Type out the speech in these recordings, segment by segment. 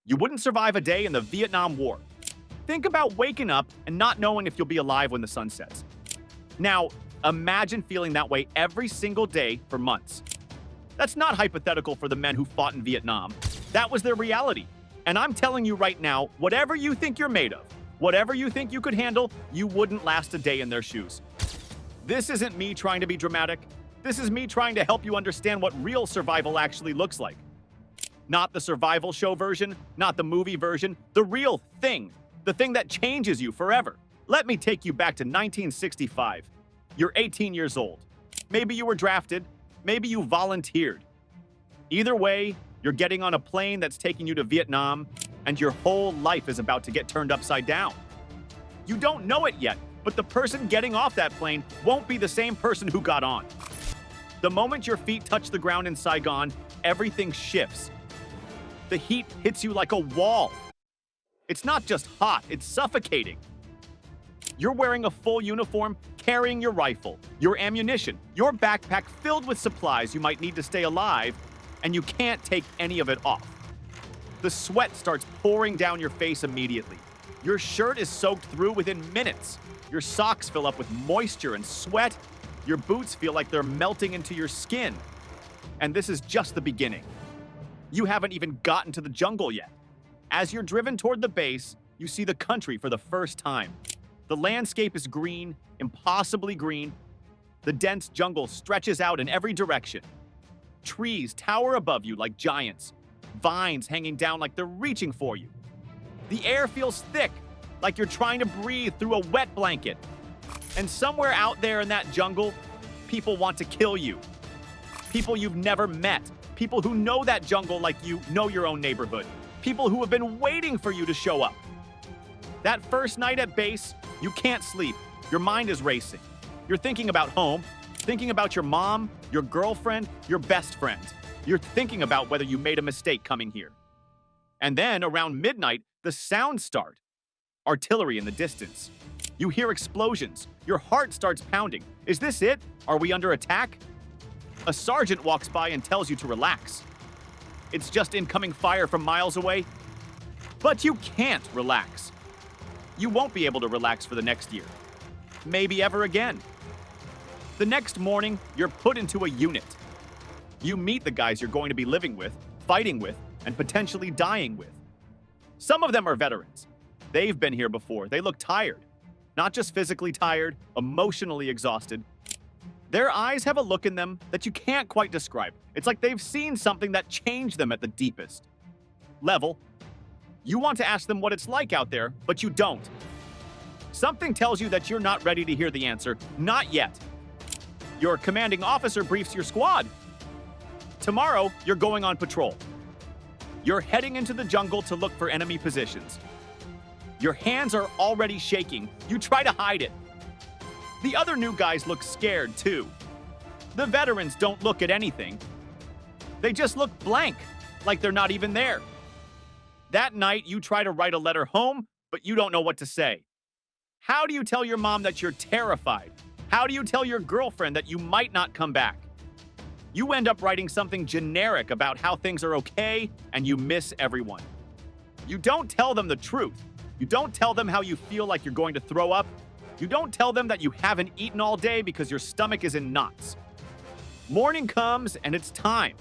You wouldn't survive a day in the Vietnam War. Think about waking up and not knowing if you'll be alive when the sun sets. Now, imagine feeling that way every single day for months. That's not hypothetical for the men who fought in Vietnam. That was their reality. And I'm telling you right now, whatever you think you're made of, whatever you think you could handle, you wouldn't last a day in their shoes. This isn't me trying to be dramatic. This is me trying to help you understand what real survival actually looks like. Not the survival show version, not the movie version, the real thing. The thing that changes you forever. Let me take you back to 1965. You're 18 years old. Maybe you were drafted. Maybe you volunteered. Either way, you're getting on a plane that's taking you to Vietnam, and your whole life is about to get turned upside down. You don't know it yet, but the person getting off that plane won't be the same person who got on. The moment your feet touch the ground in Saigon, everything shifts. The heat hits you like a wall. It's not just hot, it's suffocating. You're wearing a full uniform, carrying your rifle, your ammunition, your backpack filled with supplies you might need to stay alive, and you can't take any of it off. The sweat starts pouring down your face immediately. Your shirt is soaked through within minutes. Your socks fill up with moisture and sweat. Your boots feel like they're melting into your skin. And this is just the beginning. You haven't even gotten to the jungle yet. As you're driven toward the base, you see the country for the first time. The landscape is green, impossibly green. The dense jungle stretches out in every direction. Trees tower above you like giants, vines hanging down like they're reaching for you. The air feels thick, like you're trying to breathe through a wet blanket. And somewhere out there in that jungle, people want to kill you. People you've never met. People who know that jungle like you know your own neighborhood. People who have been waiting for you to show up. That first night at base, you can't sleep. Your mind is racing. You're thinking about home, thinking about your mom, your girlfriend, your best friend. You're thinking about whether you made a mistake coming here. And then, around midnight, the sounds start. Artillery in the distance. You hear explosions. Your heart starts pounding. Is this it? Are we under attack? A sergeant walks by and tells you to relax. It's just incoming fire from miles away. But you can't relax. You won't be able to relax for the next year. Maybe ever again. The next morning, you're put into a unit. You meet the guys you're going to be living with, fighting with, and potentially dying with. Some of them are veterans. They've been here before. They look tired. Not just physically tired, emotionally exhausted. Their eyes have a look in them that you can't quite describe. It's like they've seen something that changed them at the deepest level. You want to ask them what it's like out there, but you don't. Something tells you that you're not ready to hear the answer. Not yet. Your commanding officer briefs your squad. Tomorrow, you're going on patrol. You're heading into the jungle to look for enemy positions. Your hands are already shaking. You try to hide it. The other new guys look scared, too. The veterans don't look at anything. They just look blank, like they're not even there. That night, you try to write a letter home, but you don't know what to say. How do you tell your mom that you're terrified? How do you tell your girlfriend that you might not come back? You end up writing something generic about how things are okay and you miss everyone. You don't tell them the truth. You don't tell them how you feel like you're going to throw up. You don't tell them that you haven't eaten all day because your stomach is in knots. Morning comes and it's time.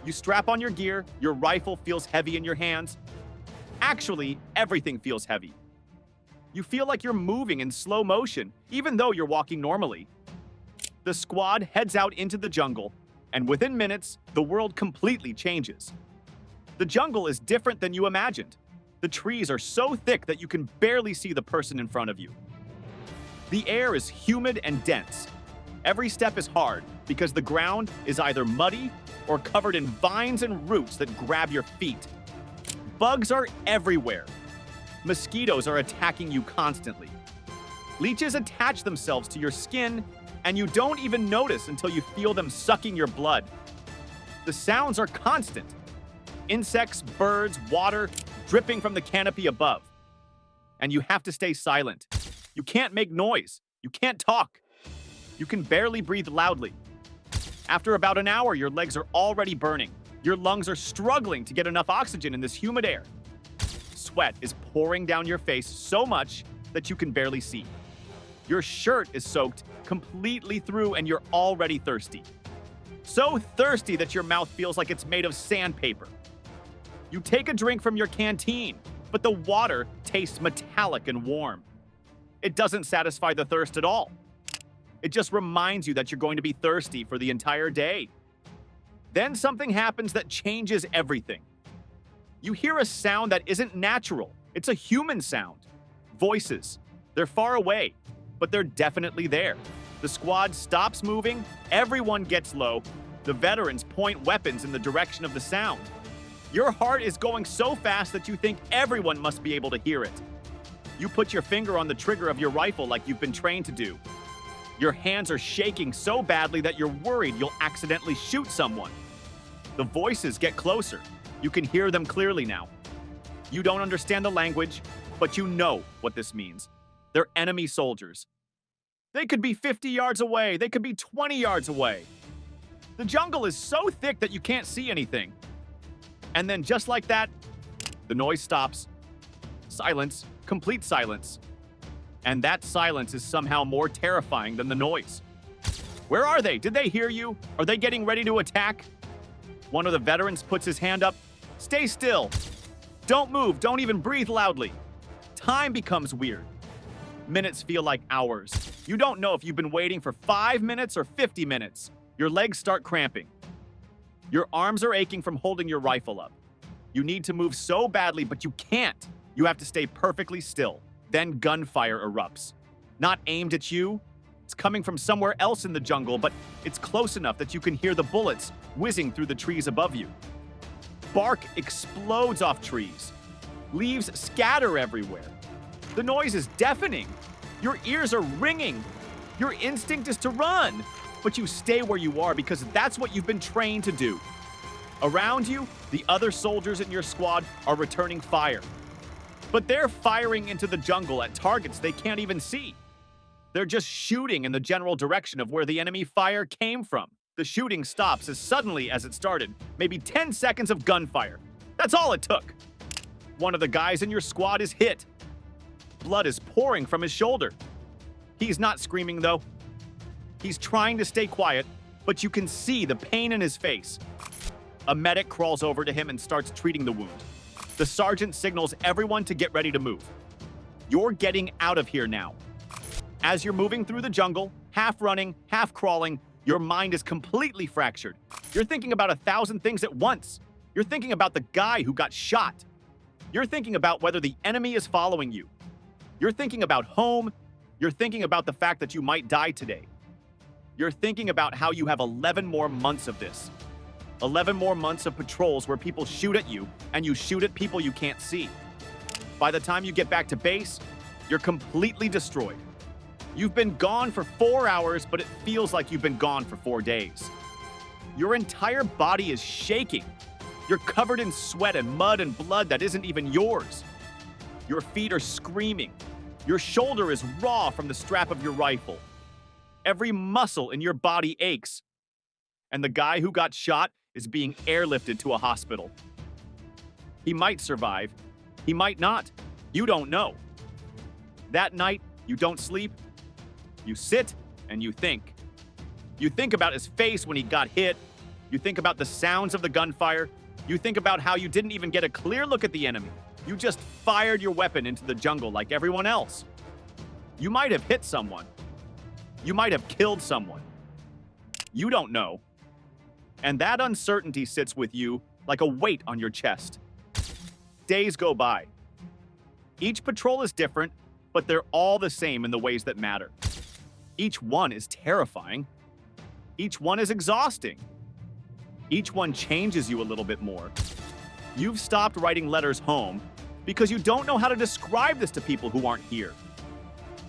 You strap on your gear, your rifle feels heavy in your hands. Actually, everything feels heavy. You feel like you're moving in slow motion, even though you're walking normally. The squad heads out into the jungle, and within minutes, the world completely changes. The jungle is different than you imagined. The trees are so thick that you can barely see the person in front of you. The air is humid and dense. Every step is hard because the ground is either muddy or covered in vines and roots that grab your feet. Bugs are everywhere. Mosquitoes are attacking you constantly. Leeches attach themselves to your skin, and you don't even notice until you feel them sucking your blood. The sounds are constant. Insects, birds, water dripping from the canopy above. And you have to stay silent. You can't make noise. You can't talk. You can barely breathe loudly. After about an hour, your legs are already burning. Your lungs are struggling to get enough oxygen in this humid air. sweat is pouring down your face so much that you can barely see. Your shirt is soaked completely through and you're already thirsty. So thirsty that your mouth feels like it's made of sandpaper. You take a drink from your canteen, but the water tastes metallic and warm. It doesn't satisfy the thirst at all. It just reminds you that you're going to be thirsty for the entire day. Then something happens that changes everything. You hear a sound that isn't natural. It's a human sound. Voices. They're far away, but they're definitely there. The squad stops moving, everyone gets low, the veterans point weapons in the direction of the sound. Your heart is going so fast that you think everyone must be able to hear it. You put your finger on the trigger of your rifle like you've been trained to do. Your hands are shaking so badly that you're worried you'll accidentally shoot someone. The voices get closer. You can hear them clearly now. You don't understand the language, but you know what this means. They're enemy soldiers. They could be 50 yards away. They could be 20 yards away. The jungle is so thick that you can't see anything. And then just like that, the noise stops. Silence, complete silence. And that silence is somehow more terrifying than the noise. Where are they? Did they hear you? Are they getting ready to attack? One of the veterans puts his hand up. Stay still. Don't move. Don't even breathe loudly. Time becomes weird. Minutes feel like hours. You don't know if you've been waiting for 5 minutes or 50 minutes. Your legs start cramping. Your arms are aching from holding your rifle up. You need to move so badly, but you can't. You have to stay perfectly still. Then gunfire erupts. Not aimed at you. It's coming from somewhere else in the jungle, but it's close enough that you can hear the bullets whizzing through the trees above you. Bark explodes off trees. Leaves scatter everywhere. The noise is deafening. Your ears are ringing. Your instinct is to run, but you stay where you are because that's what you've been trained to do. Around you, the other soldiers in your squad are returning fire. But they're firing into the jungle at targets they can't even see. They're just shooting in the general direction of where the enemy fire came from. The shooting stops as suddenly as it started. Maybe 10 seconds of gunfire. That's all it took. One of the guys in your squad is hit. Blood is pouring from his shoulder. He's not screaming, though. He's trying to stay quiet, but you can see the pain in his face. A medic crawls over to him and starts treating the wound. The sergeant signals everyone to get ready to move. You're getting out of here now. As you're moving through the jungle, half running, half crawling, your mind is completely fractured. You're thinking about 1,000 things at once. You're thinking about the guy who got shot. You're thinking about whether the enemy is following you. You're thinking about home. You're thinking about the fact that you might die today. You're thinking about how you have 11 more months of this. 11 more months of patrols where people shoot at you and you shoot at people you can't see. By the time you get back to base, you're completely destroyed. You've been gone for 4 hours, but it feels like you've been gone for 4 days. Your entire body is shaking. You're covered in sweat and mud and blood that isn't even yours. Your feet are screaming. Your shoulder is raw from the strap of your rifle. Every muscle in your body aches. And the guy who got shot is being airlifted to a hospital. He might survive. He might not. You don't know. That night, you don't sleep. You sit and you think. You think about his face when he got hit. You think about the sounds of the gunfire. You think about how you didn't even get a clear look at the enemy. You just fired your weapon into the jungle like everyone else. You might have hit someone. You might have killed someone. You don't know. And that uncertainty sits with you like a weight on your chest. Days go by. Each patrol is different, but they're all the same in the ways that matter. Each one is terrifying. Each one is exhausting. Each one changes you a little bit more. You've stopped writing letters home because you don't know how to describe this to people who aren't here.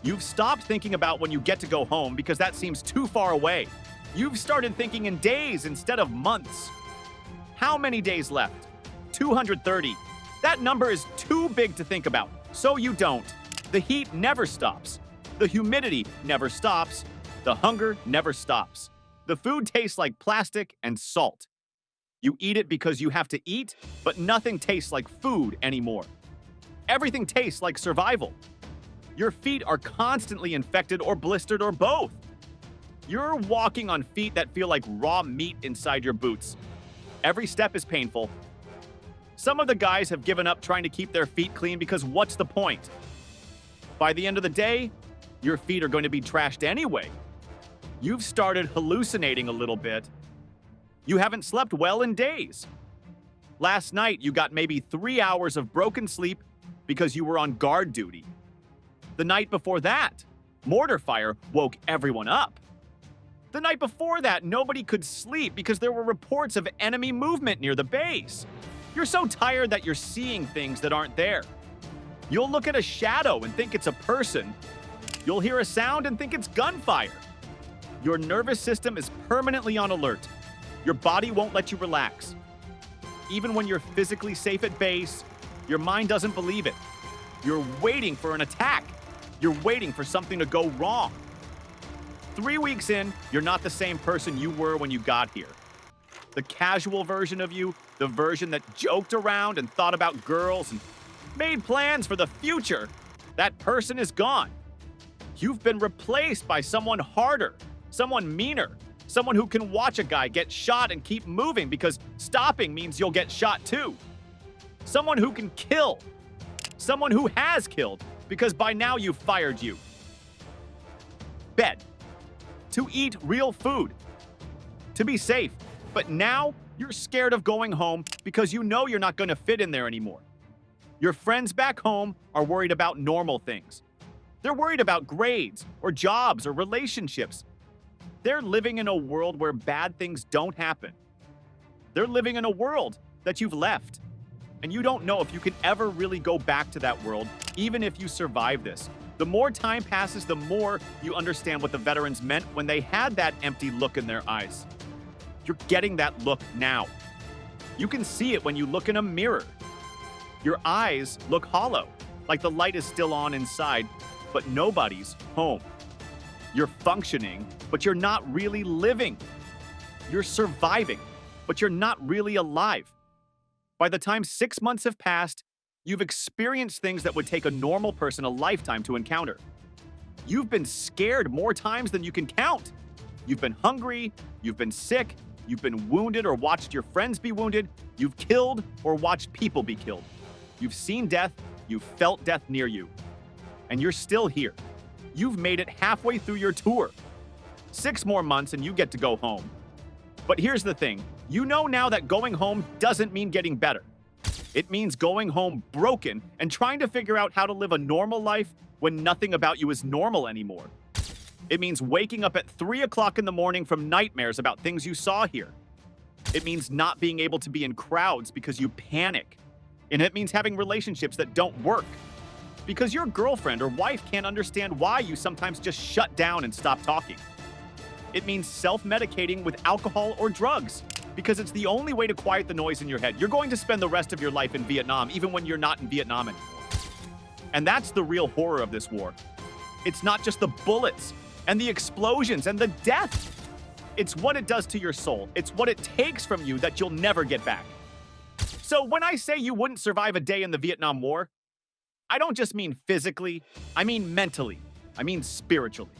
You've stopped thinking about when you get to go home because that seems too far away. You've started thinking in days instead of months. How many days left? 230. That number is too big to think about, so you don't. The heat never stops. The humidity never stops. The hunger never stops. The food tastes like plastic and salt. You eat it because you have to eat, but nothing tastes like food anymore. Everything tastes like survival. Your feet are constantly infected or blistered or both. You're walking on feet that feel like raw meat inside your boots. Every step is painful. Some of the guys have given up trying to keep their feet clean because what's the point? By the end of the day, your feet are going to be trashed anyway. You've started hallucinating a little bit. You haven't slept well in days. Last night, you got maybe 3 hours of broken sleep because you were on guard duty. The night before that, mortar fire woke everyone up. The night before that, nobody could sleep because there were reports of enemy movement near the base. You're so tired that you're seeing things that aren't there. You'll look at a shadow and think it's a person. You'll hear a sound and think it's gunfire. Your nervous system is permanently on alert. Your body won't let you relax. Even when you're physically safe at base, your mind doesn't believe it. You're waiting for an attack. You're waiting for something to go wrong. 3 weeks in, you're not the same person you were when you got here. The casual version of you, the version that joked around and thought about girls and made plans for the future, that person is gone. You've been replaced by someone harder, someone meaner, someone who can watch a guy get shot and keep moving because stopping means you'll get shot too. Someone who can kill. Someone who has killed because by now you've fired you. Bed. To eat real food. To be safe. But now you're scared of going home because you know you're not going to fit in there anymore. Your friends back home are worried about normal things. They're worried about grades or jobs or relationships. They're living in a world where bad things don't happen. They're living in a world that you've left. And you don't know if you can ever really go back to that world, even if you survive this. The more time passes, the more you understand what the veterans meant when they had that empty look in their eyes. You're getting that look now. You can see it when you look in a mirror. Your eyes look hollow, like the light is still on inside, but nobody's home. You're functioning, but you're not really living. You're surviving, but you're not really alive. By the time 6 months have passed, you've experienced things that would take a normal person a lifetime to encounter. You've been scared more times than you can count. You've been hungry, you've been sick, you've been wounded or watched your friends be wounded, you've killed or watched people be killed. You've seen death, you've felt death near you. And you're still here. You've made it halfway through your tour. 6 more months and you get to go home. But here's the thing. You know now that going home doesn't mean getting better. It means going home broken and trying to figure out how to live a normal life when nothing about you is normal anymore. It means waking up at 3 o'clock in the morning from nightmares about things you saw here. It means not being able to be in crowds because you panic. And it means having relationships that don't work. Because your girlfriend or wife can't understand why you sometimes just shut down and stop talking. It means self-medicating with alcohol or drugs, because it's the only way to quiet the noise in your head. You're going to spend the rest of your life in Vietnam, even when you're not in Vietnam anymore. And that's the real horror of this war. It's not just the bullets and the explosions and the death. It's what it does to your soul. It's what it takes from you that you'll never get back. So when I say you wouldn't survive a day in the Vietnam War, I don't just mean physically, I mean mentally, I mean spiritually.